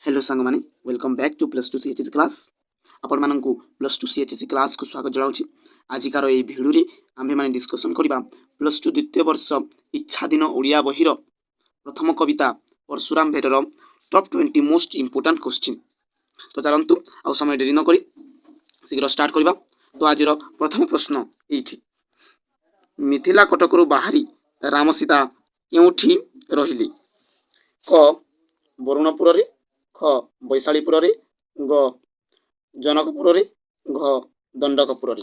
Hello सांग मैंने welcome back two plus two CHC class आपण मानकु प्लस टू सीएचसी क्लास को स्वागत जनाऊँ। आजिकार ये भिडियो आम्भे माने डिस्कसन करबा प्लस टू द्वितीय वर्ष इच्छाधीन ओडिया बहिर प्रथम कविता परशुराम भेटर टॉप 20 मोस्ट इंपोर्टेंट क्वेश्चन। तो चलतु आ समय डेरी न करी शीघ्र स्टार्ट करबा। तो आज प्रथम प्रश्न एठी मिथिला कटकरू बाहरी राम सीता केउठी रहिली? क बरुणपुर रे, ख बैशालीपुर रे, ग जनकपुर रे, घ दंडकपुर रे।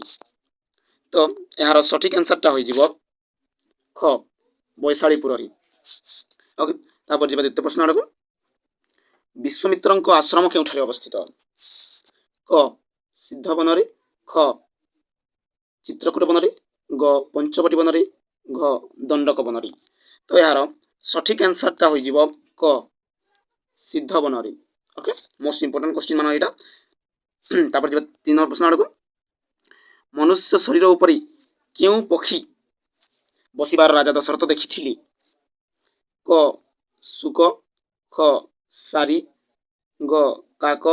तो यार सठिक आंसरटा हो ख बैशालीपुर रे। ओके तापर जिबा द्वितीय प्रश्न आड़क विश्वामित्र आश्रम केउठारे अवस्थित? क सिद्धवन रे, ख चित्रकूट वन रे, ग पंचवटी वन रे, घ दंडक वन रे। तो यार सठिक आंसरटा हो क सिद्धवन रे। ओके मोस्ट इंपोर्टेंट क्वेश्चन मान एटा। तापर जिबा 3 नंबर प्रश्न आड़क मनुष्य शरीर उपरि केउ पक्षी बसिबार राजा दशरथ देखिथिले? क सुक, ख सारी, ग काक,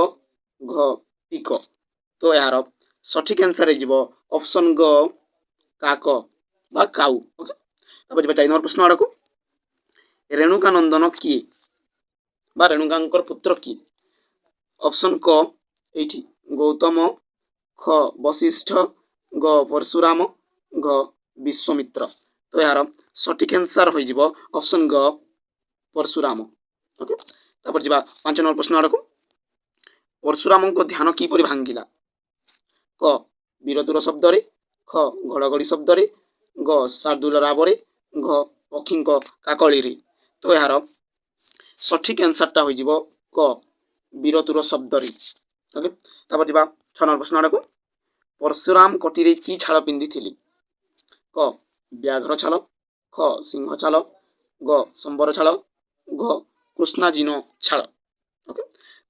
घ पिक। तो यार सठिक आंसर हो ऑप्शन ग काक बा काउ। ओके तापर जिबा 4 नंबर प्रश्न आड़क रेणुका नंदन किए बा रेणुका पुत्र किए? ऑप्शन क एठी गौतम, ख वशिष्ठ, ग परशुराम, घ विश्वामित्र। तो यार सठिक आंसर हो ऑप्शन ग परशुराम। ओके तापर जिबा 5 नंबर प्रश्न आड़क परशुराम को ध्यान किपरि भांगिला? क वीरतुर शब्द रे, ख घड़घड़ी शब्द रे, ग शार्दूल राव रे, घ पक्षी काकली रे। तो यार सठिक आंसरटा हो क वीरतुर शब्द रे। ओके तापर जिबा 6 नंबर प्रश्न आड़क परशुराम कटिरे की छाल पिंधिथिले? क व्याघ्र छाल, ख सिंह छाल, ग संबर छाल, घ कृष्णाजीनो छाल। ओके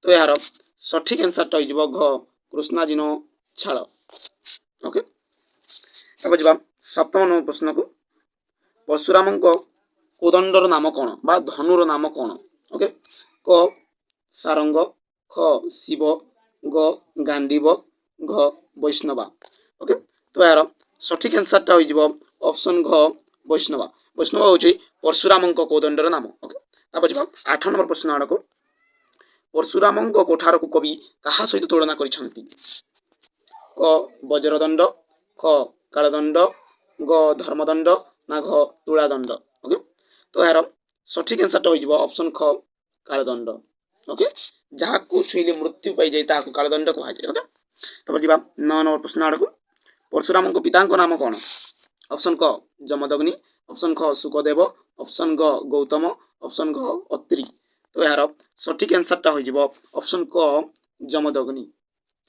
तो यार सठिक आंसरटा हो घ कृष्णाजीनो छाल। ओके तापर जिबा 7 नंबर प्रश्न को परशुराम कोदंडर नाम कौन बा धनुर नाम कौन? ओके क सारंग, ख शिव, ग गांडीव, घ वैष्णवा। ओके तो यार सठिक आंसरटा हो ऑप्शन घ वैष्णवा। वैष्णवा हूँ परशुराम कोदंडर नाम। ओके तापर जिबा 8 नंबर प्रश्न आड़क परशुराम कोठार को कवि कहा सहित तुलना करिसेंती? क वज्रदंड, ख कालदंड, ग धर्मदंड ना घ तुलादंड। ओके तो यार सठिक आंसरटा हो ऑप्शन ख कालदंड। ओके जहाँ को छुईले मृत्यु पाई जाए ताकू कालदंड कहा जाए। ओके तापर जिबा 9 नंबर प्रश्न आड़क परशुराम पिता नाम कौन? ऑप्शन क जमदग्नि, ऑप्शन ख सुखदेव, ऑप्शन ग गौतम, ऑप्शन घ अत्रि। तो यार सठिक आंसरटा हो ऑप्शन क जमदग्नि।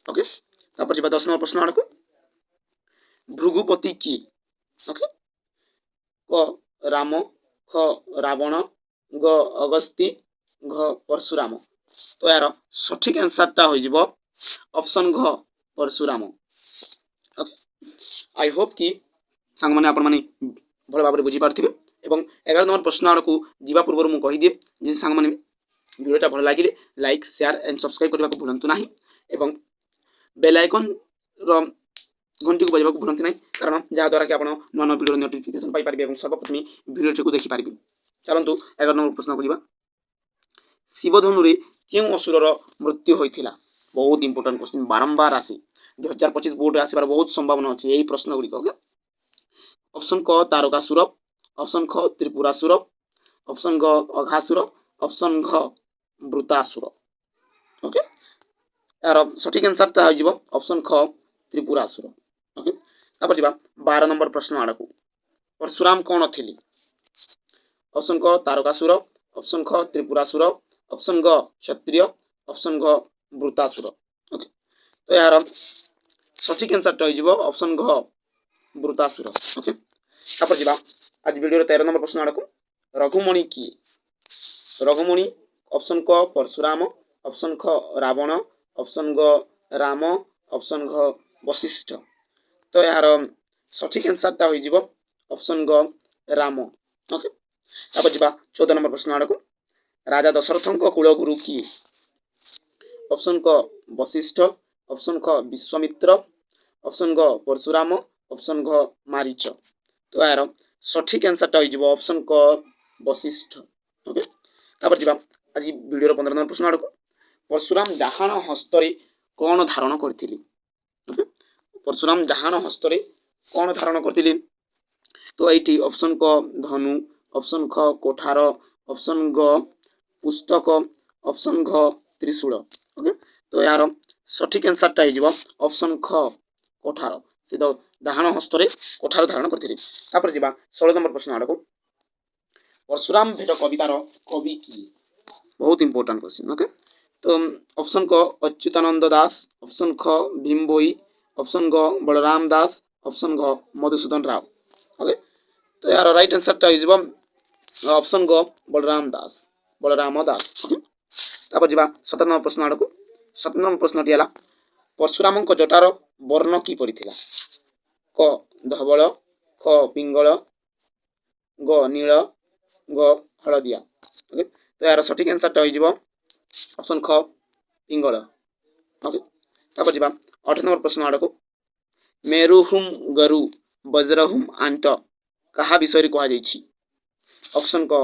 ओके तापर जिबा 10 नंबर प्रश्न आड़क भृगुपति किए? ओके क राम, ख रावण, ग अगस्ती, घ परशुराम। तो यार सठिक आंसरटा हो ऑप्शन घ परशुराम। ओके आई होप कि सांग माने आपण माने भल भाव बुझी पार्थिबे। एवं 11 नंबर प्रश्न आड़क जीवा पूर्व मु कहि जे सांग माने वीडियोटा भल लागिले लाइक शेयर एंड सब्सक्राइब करबा को भूलंतु नाही एवं बेल आइकन रो घंटी को बजाबा को भूलंतु नाही कारण जहाँ द्वारा कि आपण नवा नवा वीडियो नोटिफिकेशन पाई पारिबे एवं सर्वप्रथम वीडियो को देखि पारिबे। चलंतु 11 नंबर प्रश्न को जीवा शिवधनु रे क्यों असुरर मृत्यु होइथिला? बहुत इंपोर्टेंट क्वेश्चन बारंबार आसी 2025 बोर्ड रे आसीबार बहुत संभावना अछि एही प्रश्न गुडी को। ऑप्शन क तारकासुर, ऑप्शन ख त्रिपुरासुर, ऑप्शन ग अघासुर, ऑप्शन घ वृतासुर। ओके यार सठिक आंसरटा हो ऑप्शन ख त्रिपुरासुर। ओके तापर जिबा 12 नंबर प्रश्न आड़क परशुराम कौन थिले? ऑप्शन क तारकासुर, ऑप्शन ख त्रिपुरासुर, ऑप्शन ग क्षत्रिय, ऑप्शन घ वृतासुर। ओके तो यार सठिक आंसरटा हो ऑप्शन घ वृतासुर। ओके तापर जिबा आज वीडियो 13 नंबर प्रश्न आड़क रघुमणि किए? रघुमणि ऑप्शन क परशुराम, ऑप्शन ख रावण, ऑप्शन ग राम, ऑप्शन घ वशिष्ठ। तो यार सठिक आंसरटा हो ऑप्शन ग राम। ओके तापर जिबा 14 नंबर प्रश्न आड़क राजा दशरथ कुल गुरु किए? ऑप्शन क वशिष्ठ, ऑप्शन ख विश्वामित्र, ऑप्शन ग परशुराम, ऑप्शन घ मारीच। तो यार सठिक आंसरटा हो ऑप्शन क वशिष्ठ। ओके तापर जीवा आज वीडियो 15 नंबर प्रश्न आड़क परशुराम डाहाण हस्तरे कौन धारण करथिले। ओके परशुराम डाहाण हस्तरे कौन धारण करथिले। तो ये ऑप्शन क धनु, ऑप्शन ख कोठार, ऑप्शन ग पुस्तक, ऑप्शन घ त्रिशूल। ओके तो यार सठिक आंसरटा हो ऑप्शन ख कोठार। से तो डाहाण हस्तरे कोठार धारण करथिले। तापर जीवा 16 नंबर प्रश्न आड़क परशुराम भेट कवितार कवि किए। बहुत इंपोर्टेंट क्वेश्चन। ओके तो ऑप्शन क अच्युतानंद दास, ऑप्शन ख भीम भोई, ऑप्शन ग बलराम दास, ऑप्शन घ मधुसूदन राव। ओके तो यार राइट आंसरटा हो ऑप्शन ग बलराम दास, बलराम दास। ओके तापर जीवा 17 नंबर प्रश्न आड़क 17 नंबर प्रश्नटी है परशुराम जटार वर्ण कि पड़ता। क धवल, ख पिंगल, ग नील, ग हलदिया। ओके तो यार सठिक आंसरटा हो ऑप्शन ख पिंगल। ओके तापर जीवा 18 नंबर प्रश्न आड़क मेरुहुम गरु वज्रहुम आंट कहा विषय कह जाइछि। ऑप्शन क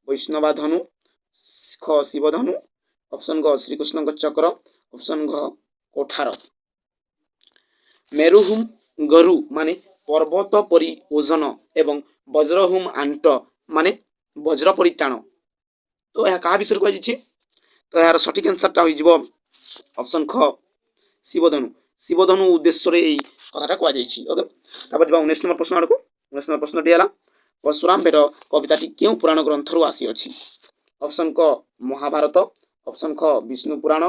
वैष्णवा धनु, ख शिव धनु, ऑप्शन ग श्रीकृष्ण चक्र, ऑप्शन घ कोठार। मेरुहुम गरु माने पर्वत परी ओजन एवं वज्रहुम आंट माने वज्र परी टाण। तो यह क्या विषय कह जाइछि। तो यार सठिक आंसरटा हो ऑप्शन ख शिवधनु। शिवधनु उद्देश्य कथाटा कह जाइछि। ओके तापर जब 19 नंबर प्रश्न आड़क 19 नंबर प्रश्नटी है परशुराम भेट कविताटी क्यों पुराण ग्रंथरू आसी अछि। ऑप्शन क महाभारत, ऑप्शन ख विष्णु पुराण,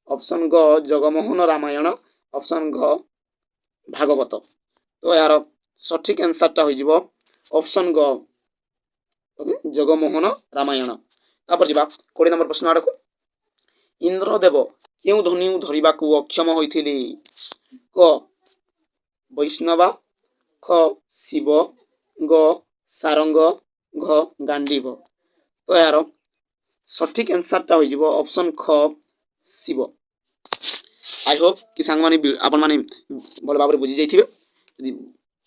ऑप्शन ग जगमोहन रामायण, ऑप्शन घ भागवत। तो यार सठिक आंसरटा हो ऑप्शन ग जगमोहन रामायण। तापर जीवा 20 नंबर प्रश्न आड़क इंद्रदेव क्यों ध्वनि धरने को अक्षम होइथिले। क वैष्णवा, ख शिव, ग सारंग, घ गांडीव। तो यार सठिक आंसरटा हो ऑप्शन ख शिव। आई होप कि सांग माने आपण माने भल भाव बुझी जाइथिबे। यदि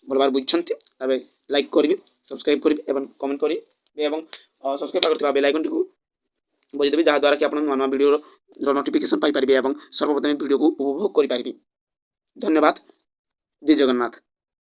भल भाव बुझछन्ती तबे लाइक करिवे, सब्सक्राइब करिवे एवं कमेंट करिवे एवं सब्सक्राइब करथिबा बेल आइकन टिकु बजाइ देबे जहाँ द्वारा कि आपण नवा वीडियो नोटिफिकेशन पाई परिबे एवं सर्वप्रथम वीडियो को उपभोग करि परिबे। धन्यवाद। जय जगन्नाथ।